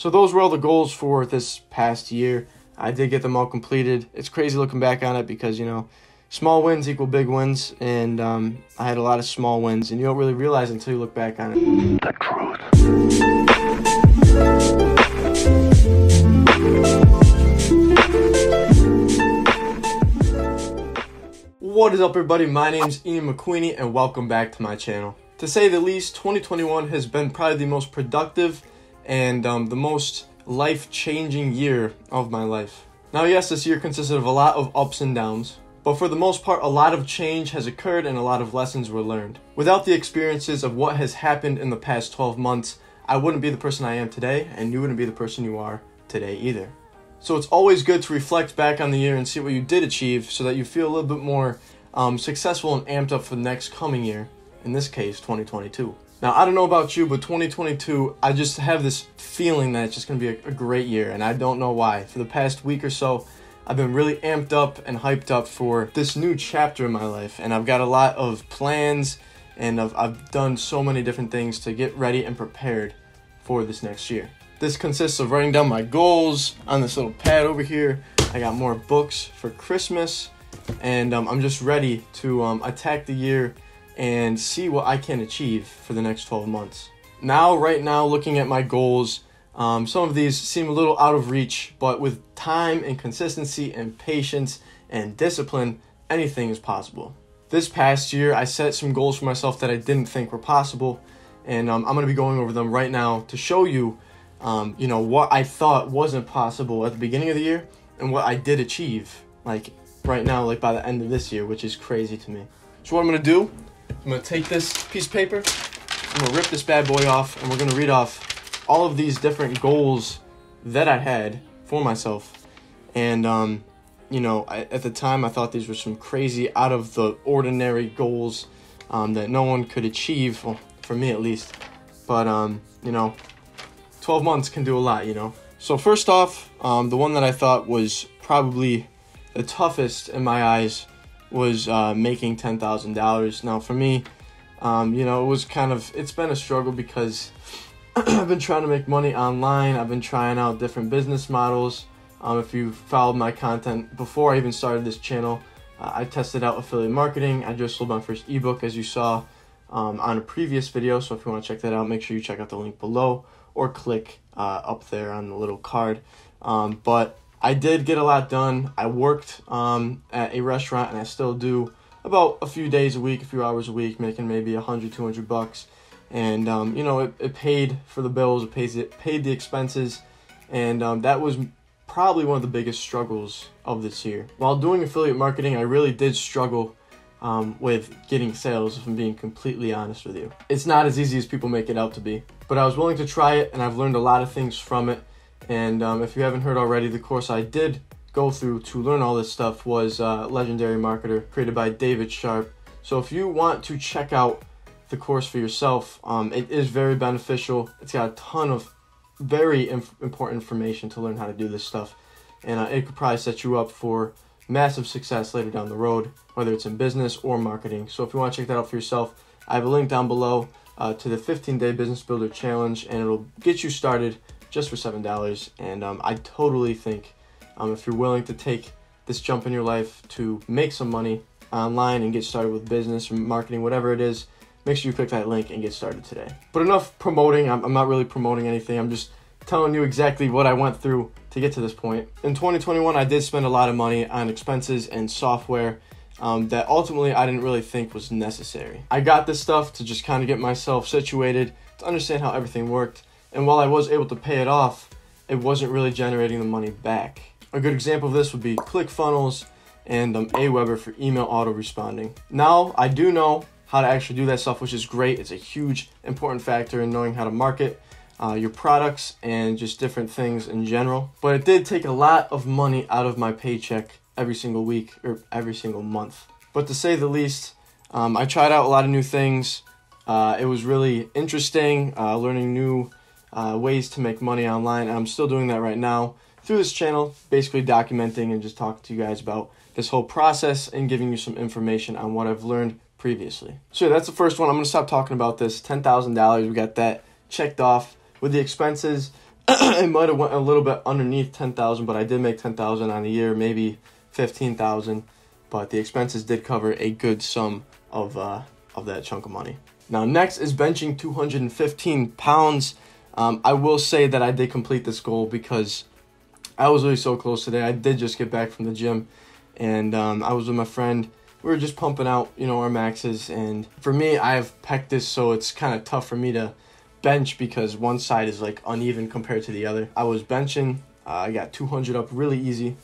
So those were all the goals for this past year. I did get them all completed. It's crazy looking back on it because, you know, small wins equal big wins, and I had a lot of small wins, and you don't really realize until you look back on it. The truth. What is up, everybody? My name's Ian McQueeney, and welcome back to my channel. To say the least, 2021 has been probably the most productive and the most life-changing year of my life. Now, yes, this year consisted of a lot of ups and downs, but for the most part, a lot of change has occurred and a lot of lessons were learned. Without the experiences of what has happened in the past 12 months, I wouldn't be the person I am today, and you wouldn't be the person you are today either. So it's always good to reflect back on the year and see what you did achieve so that you feel a little bit more successful and amped up for the next coming year, in this case, 2022. Now, I don't know about you, but 2022, I just have this feeling that it's just going to be a great year, and I don't know why. For the past week or so, I've been really amped up and hyped up for this new chapter in my life, and I've got a lot of plans, and I've done so many different things to get ready and prepared for this next year. This consists of writing down my goals on this little pad over here. I got more books for Christmas, and I'm just ready to attack the year and see what I can achieve for the next 12 months. Right now, looking at my goals, some of these seem a little out of reach, but with time and consistency and patience and discipline, anything is possible. This past year, I set some goals for myself that I didn't think were possible, and I'm going to be going over them right now to show you, what I thought wasn't possible at the beginning of the year and what I did achieve, like right now, like by the end of this year, which is crazy to me. So what I'm going to do, I'm going to take this piece of paper, I'm going to rip this bad boy off, and we're going to read off all of these different goals that I had for myself. And, at the time, I thought these were some crazy, out of the ordinary goals that no one could achieve, well, for me at least. But, 12 months can do a lot, So first off, the one that I thought was probably the toughest in my eyes was making $10,000. Now for me, it's been a struggle because I've been trying to make money online. I've been trying out different business models. If you followed my content before I even started this channel, I tested out affiliate marketing. I just sold my first ebook, as you saw on a previous video. So if you want to check that out, make sure you check out the link below or click up there on the little card. But I did get a lot done. I worked at a restaurant, and I still do, about a few days a week, a few hours a week, making maybe $100-200. And it paid for the bills, it paid the expenses, and that was probably one of the biggest struggles of this year. While doing affiliate marketing, I really did struggle with getting sales, if I'm being completely honest with you. It's not as easy as people make it out to be, but I was willing to try it, and I've learned a lot of things from it. And if you haven't heard already, the course I did go through to learn all this stuff was Legendary Marketer, created by David Sharp. So if you want to check out the course for yourself, it is very beneficial. It's got a ton of very important information to learn how to do this stuff, and it could probably set you up for massive success later down the road, whether it's in business or marketing. So if you want to check that out for yourself, I have a link down below to the 15-day Business Builder Challenge, and it'll get you started just for $7. And I totally think if you're willing to take this jump in your life to make some money online and get started with business or marketing, whatever it is, make sure you click that link and get started today. But enough promoting. I'm not really promoting anything. I'm just telling you exactly what I went through to get to this point. In 2021, I did spend a lot of money on expenses and software that ultimately I didn't really think was necessary. I got this stuff to just kind of get myself situated, to understand how everything worked. And while I was able to pay it off, it wasn't really generating the money back. A good example of this would be ClickFunnels and Aweber for email auto-responding. Now, I do know how to actually do that stuff, which is great. It's a huge, important factor in knowing how to market your products and just different things in general. But it did take a lot of money out of my paycheck every single week or every single month. But to say the least, I tried out a lot of new things. It was really interesting, learning new ways to make money online, and I'm still doing that right now through this channel, basically documenting and just talking to you guys about this whole process and giving you some information on what I've learned previously. So yeah, that's the first one. I'm going to stop talking about this. $10,000, we got that checked off. With the expenses, It might have went a little bit underneath 10,000, but I did make 10,000 on the year, maybe 15,000. But the expenses did cover a good sum of that chunk of money. Now, next is benching 215 pounds. I will say that I did complete this goal because I was really so close today. I did just get back from the gym, and I was with my friend. We were just pumping out, our maxes. And for me, I have pectus, so it's kind of tough for me to bench because one side is like uneven compared to the other. I was benching. I got 200 up really easy.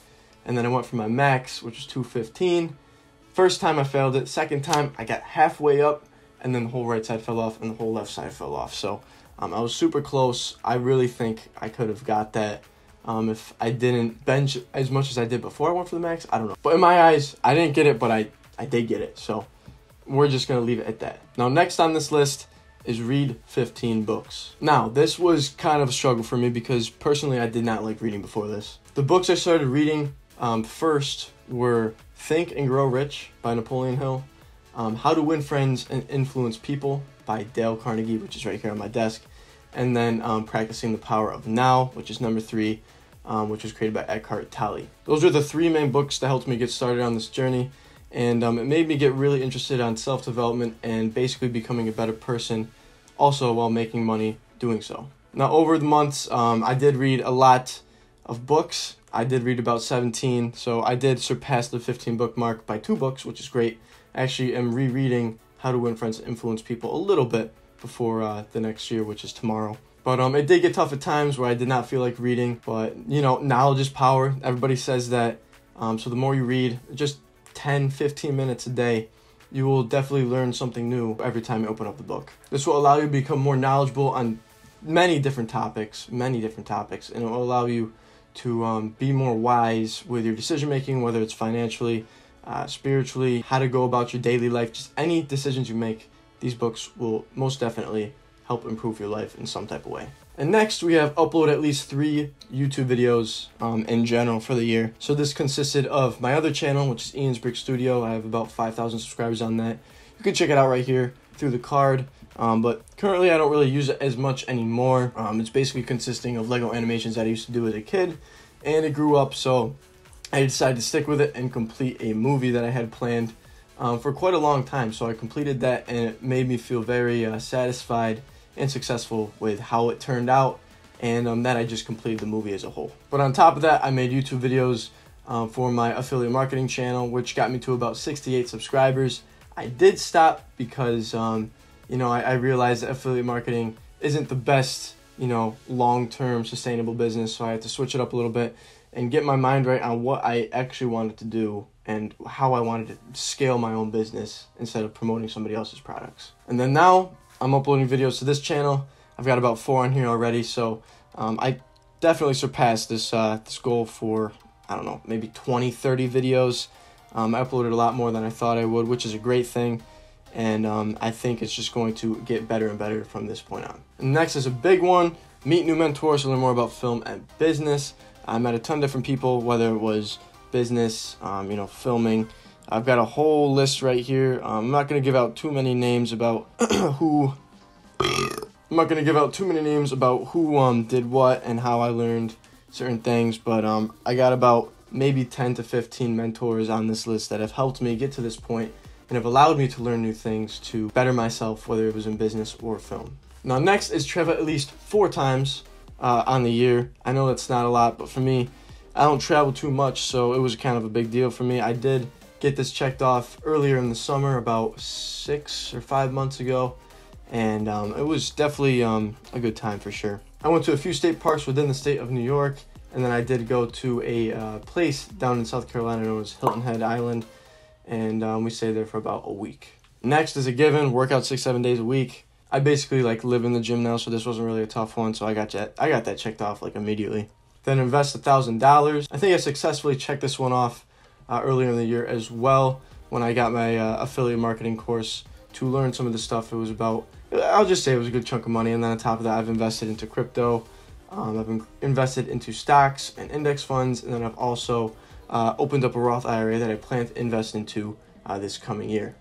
And then I went for my max, which was 215. First time I failed it. Second time, I got halfway up, and then the whole right side fell off and the whole left side fell off. So I was super close. I really think I could have got that. If I didn't bench as much as I did before I went for the max, I don't know. But in my eyes, I didn't get it, but I did get it. So we're just going to leave it at that. Now, next on this list is read 15 books. Now, this was kind of a struggle for me because personally, I did not like reading before this. The books I started reading first were Think and Grow Rich by Napoleon Hill, How to Win Friends and Influence People by Dale Carnegie, which is right here on my desk, and then Practicing the Power of Now, which is number 3, which was created by Eckhart Tolle. Those are the 3 main books that helped me get started on this journey, and it made me get really interested on self-development and basically becoming a better person, also while making money doing so. Now, over the months, I did read a lot of books. I did read about 17, so I did surpass the 15 book mark by 2 books, which is great. I actually am rereading How to Win Friends and Influence People a little bit before the next year, which is tomorrow. But it did get tough at times where I did not feel like reading, but knowledge is power. Everybody says that. So the more you read, just 10, 15 minutes a day, you will definitely learn something new every time you open up the book. This will allow you to become more knowledgeable on many different topics, and it will allow you to be more wise with your decision making, whether it's financially, spiritually, how to go about your daily life, just any decisions you make. These books will most definitely help improve your life in some type of way. And next, we have upload at least 3 YouTube videos in general for the year. So this consisted of my other channel, which is Ian's Brick Studio. I have about 5,000 subscribers on that. You can check it out right here through the card. But currently, I don't really use it as much anymore. It's basically consisting of Lego animations that I used to do as a kid, and it grew up, so I decided to stick with it and complete a movie that I had planned for quite a long time. So I completed that, and it made me feel very satisfied and successful with how it turned out, and that I just completed the movie as a whole. But on top of that, I made YouTube videos for my affiliate marketing channel, which got me to about 68 subscribers. I did stop because I realized that affiliate marketing isn't the best, long-term sustainable business. So I had to switch it up a little bit and get my mind right on what I actually wanted to do and how I wanted to scale my own business instead of promoting somebody else's products. And then now I'm uploading videos to this channel. I've got about 4 on here already. So I definitely surpassed this goal for, I don't know, maybe 20, 30 videos. I uploaded a lot more than I thought I would, which is a great thing. And I think it's just going to get better and better from this point on. And next is a big one. Meet new mentors to learn more about film and business. I met a ton of different people, whether it was business, filming. I've got a whole list right here. I'm not going to give out too many names about who did what and how I learned certain things. But I got about maybe 10 to 15 mentors on this list that have helped me get to this point and have allowed me to learn new things to better myself, whether it was in business or film. Now, next is travel at least 4 times on the year. I know that's not a lot, but for me, I don't travel too much, so it was kind of a big deal for me. I did get this checked off earlier in the summer, about 6 or 5 months ago, and it was definitely a good time for sure. I went to a few state parks within the state of New York, and then I did go to a place down in South Carolina known as Hilton Head Island, and we stayed there for about a week. Next is a given, work out 6-7 days a week. I basically live in the gym now, so this wasn't really a tough one, so I got that checked off immediately. Then invest $1,000. I think I successfully checked this one off earlier in the year as well when I got my affiliate marketing course to learn some of the stuff it was about. I'll just say it was a good chunk of money, and then on top of that, I've invested into crypto. I've invested into stocks and index funds, and then I've also opened up a Roth IRA that I plan to invest into this coming year.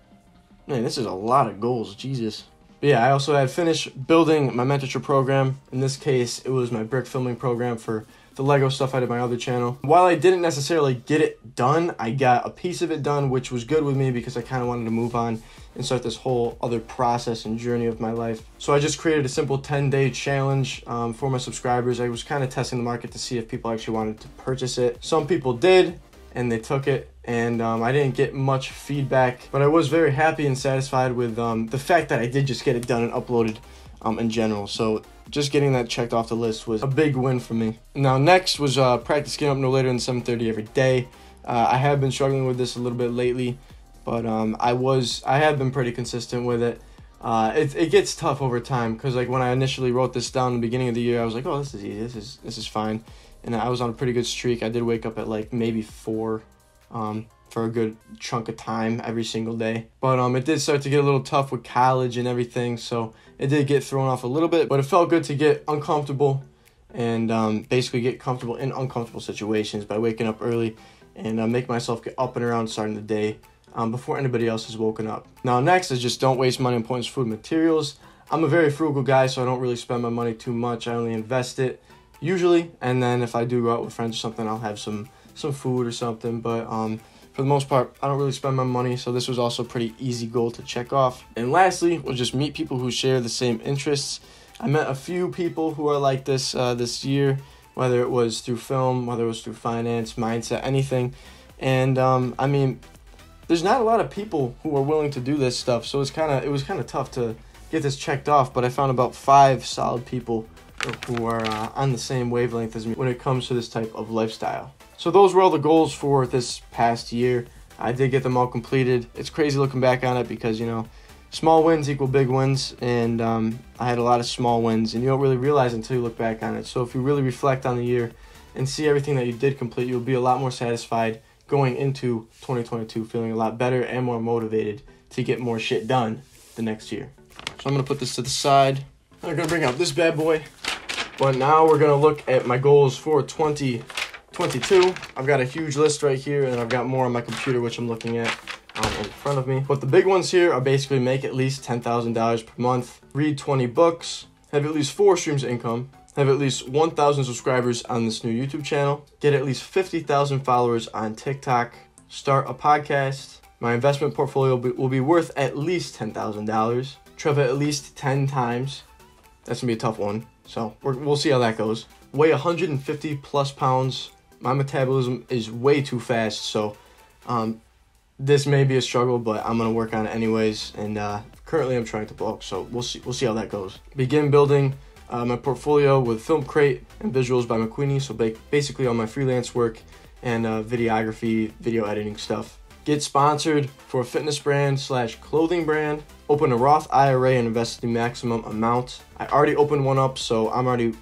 Man, this is a lot of goals, Jesus. But yeah, I also had finished building my mentorship program. In this case, it was my brick filming program for the Lego stuff I did my other channel. While I didn't necessarily get it done, I got a piece of it done, which was good with me because I kind of wanted to move on and start this whole other process and journey of my life. So I just created a simple 10-day challenge for my subscribers. I was kind of testing the market to see if people actually wanted to purchase it. Some people did, and they took it, and I didn't get much feedback, but I was very happy and satisfied with the fact that I did just get it done and uploaded in general. So just getting that checked off the list was a big win for me. Now next was practice getting up no later than 7:30 every day. I have been struggling with this a little bit lately, but I have been pretty consistent with it. It gets tough over time because like when I initially wrote this down in the beginning of the year, I was like, oh, this is easy, this is fine, and I was on a pretty good streak. I did wake up at like maybe 4 for a good chunk of time every single day, but it did start to get a little tough with college and everything, so it did get thrown off a little bit, but it felt good to get uncomfortable and basically get comfortable in uncomfortable situations by waking up early and make myself get up and around starting the day before anybody else has woken up. Now next is just don't waste money on pointless food materials. I'm a very frugal guy, so I don't really spend my money too much. I only invest it usually, and then if I do go out with friends or something, I'll have some food or something, but for the most part, I don't really spend my money, so this was also a pretty easy goal to check off. And lastly, we'll just meet people who share the same interests. I met a few people who are like this this year, whether it was through film, whether it was through finance, mindset, anything. And I mean, there's not a lot of people who are willing to do this stuff, so it was kind of tough to get this checked off, but I found about 5 solid people who are on the same wavelength as me when it comes to this type of lifestyle. So those were all the goals for this past year. I did get them all completed. It's crazy looking back on it because, you know, small wins equal big wins, and I had a lot of small wins, and you don't really realize until you look back on it. So if you really reflect on the year and see everything that you did complete, you'll be a lot more satisfied going into 2022, feeling a lot better and more motivated to get more shit done the next year. So I'm going to put this to the side. I'm going to bring out this bad boy. But now we're going to look at my goals for 2022. I've got a huge list right here, and I've got more on my computer, which I'm looking at in front of me. But the big ones here are basically make at least $10,000 per month, read 20 books, have at least 4 streams of income, have at least 1,000 subscribers on this new YouTube channel, get at least 50,000 followers on TikTok, start a podcast, my investment portfolio will be worth at least $10,000, travel at least 10 times. That's going to be a tough one, so we'll see how that goes. Weigh 150 plus pounds. My metabolism is way too fast, so this may be a struggle, but I'm going to work on it anyways, and currently I'm trying to bulk, so we'll see how that goes. Begin building my portfolio with Film Crate and Visuals by McQueeney, so basically all my freelance work and videography, video editing stuff. Get sponsored for a fitness brand / clothing brand. Open a Roth IRA and invest the maximum amount. I already opened one up, so I've already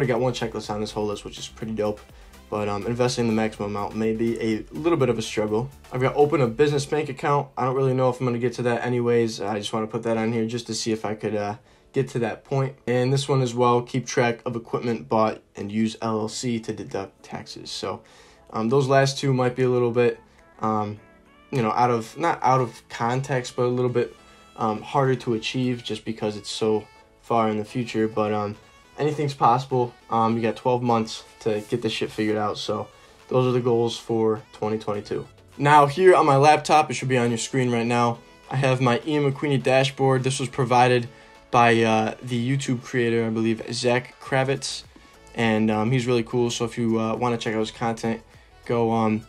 got one checklist on this whole list, which is pretty dope. But investing the maximum amount may be a little bit of a struggle. I've got to open a business bank account. I don't really know if I'm going to get to that anyways. I just want to put that on here just to see if I could get to that point. And this one as well, keep track of equipment bought and use LLC to deduct taxes. So those last two might be a little bit, not out of context, but a little bit harder to achieve just because it's so far in the future. But anything's possible. You got 12 months to get this shit figured out. So those are the goals for 2022. Now here on my laptop, it should be on your screen right now, I have my Ian McQueeney dashboard. This was provided by the YouTube creator, I believe, Zach Kravitz. And he's really cool. So if you want to check out his content, go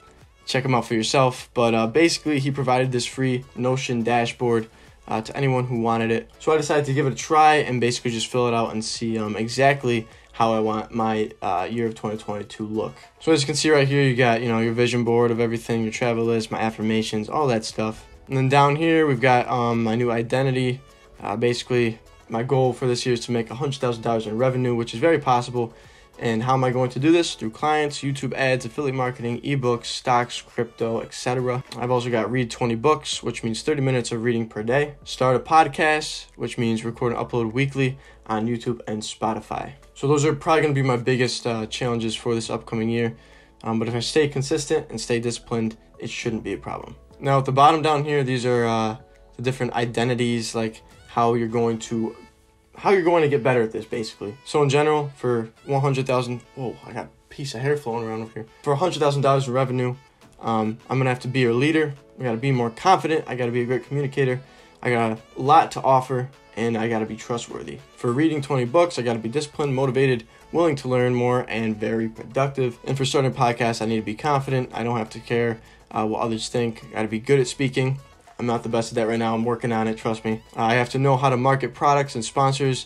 check him out for yourself. But basically, he provided this free Notion dashboard to anyone who wanted it. So I decided to give it a try and basically just fill it out and see exactly how I want my year of 2022 look. So as you can see right here, you got, your vision board of everything, your travel list, my affirmations, all that stuff. And then down here, we've got my new identity. Basically, my goal for this year is to make $100,000 in revenue, which is very possible. And how am I going to do this? Through clients, YouTube ads, affiliate marketing, ebooks, stocks, crypto, etc. I've also got read 20 books, which means 30 minutes of reading per day. Start a podcast, which means record and upload weekly on YouTube and Spotify. So those are probably going to be my biggest challenges for this upcoming year. But if I stay consistent and stay disciplined, it shouldn't be a problem. Now at the bottom down here, these are the different identities, like how you're going to get better at this, basically. So in general, for 100,000, whoa, I got a piece of hair flowing around over here. For $100,000 in revenue, I'm gonna have to be your leader. I gotta be more confident. I gotta be a great communicator. I got a lot to offer, and I gotta be trustworthy. For reading 20 books, I gotta be disciplined, motivated, willing to learn more, and very productive. And for starting a podcast, I need to be confident. I don't have to care what others think. I gotta be good at speaking. I'm not the best at that right now. I'm working on it, trust me. I have to know how to market products and sponsors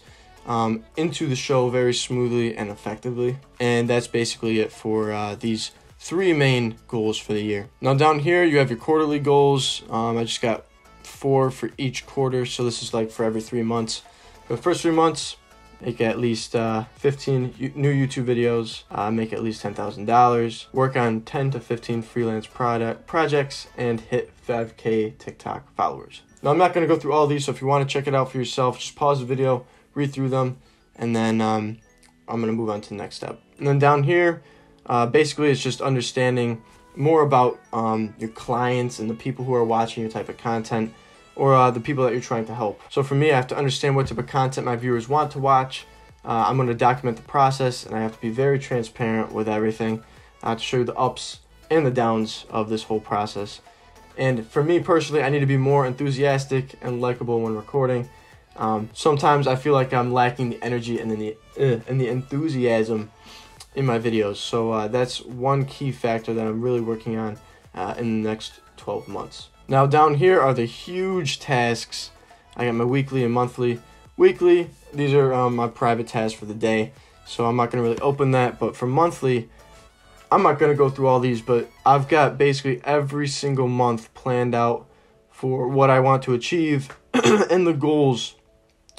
into the show very smoothly and effectively. And that's basically it for these 3 main goals for the year. Now down here, you have your quarterly goals. I just got 4 for each quarter, so this is like for every 3 months. For the first 3 months, make at least 15 new YouTube videos, make at least $10,000, work on 10 to 15 freelance projects, and hit 5K TikTok followers. Now, I'm not going to go through all these, so if you want to check it out for yourself, just pause the video, read through them, and then I'm going to move on to the next step. And then down here, basically it's just understanding more about your clients and the people who are watching your type of content, or the people that you're trying to help. So for me, I have to understand what type of content my viewers want to watch. I'm going to document the process, and I have to be very transparent with everything to show you the ups and the downs of this whole process. And for me personally, I need to be more enthusiastic and likable when recording. Sometimes I feel like I'm lacking the energy and the enthusiasm in my videos. So that's one key factor that I'm really working on in the next 12 months. Now down here are the huge tasks. I got my weekly and monthly. Weekly, these are my private tasks for the day, so I'm not going to really open that. But for monthly, I'm not going to go through all these, but I've got basically every single month planned out for what I want to achieve and the goals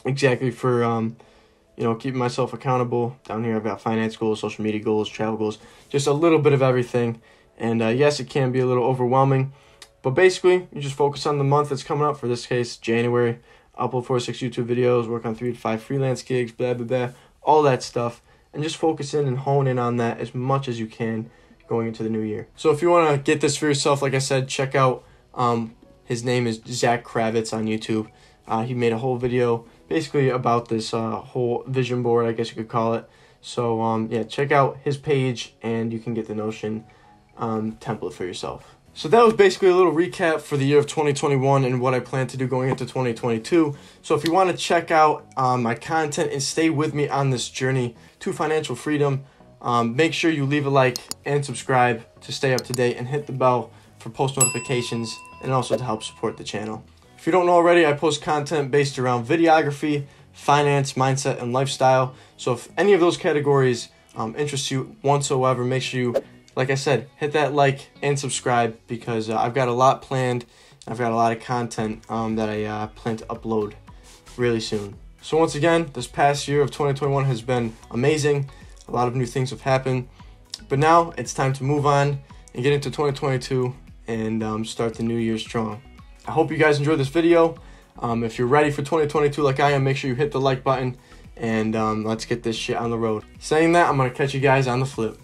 exactly for keeping myself accountable. Down here I've got finance goals, social media goals, travel goals, just a little bit of everything. And yes, it can be a little overwhelming. But basically, you just focus on the month that's coming up. For this case, January, upload 4 to 6 YouTube videos, work on 3 to 5 freelance gigs, blah, blah, blah, all that stuff. And just focus in and hone in on that as much as you can going into the new year. So if you want to get this for yourself, like I said, check out, his name is Zach Kravitz on YouTube. He made a whole video basically about this whole vision board, I guess you could call it. So yeah, check out his page and you can get the Notion template for yourself. So that was basically a little recap for the year of 2021 and what I plan to do going into 2022. So if you want to check out my content and stay with me on this journey to financial freedom, make sure you leave a like and subscribe to stay up to date, and hit the bell for post notifications and also to help support the channel. If you don't know already, I post content based around videography, finance, mindset, and lifestyle. So if any of those categories interest you whatsoever, make sure you, like I said, hit that like and subscribe, because I've got a lot planned. I've got a lot of content that I plan to upload really soon. So once again, this past year of 2021 has been amazing. A lot of new things have happened. But now it's time to move on and get into 2022 and start the new year strong. I hope you guys enjoyed this video. If you're ready for 2022 like I am, make sure you hit the like button, and let's get this shit on the road. Saying that, I'm going to catch you guys on the flip.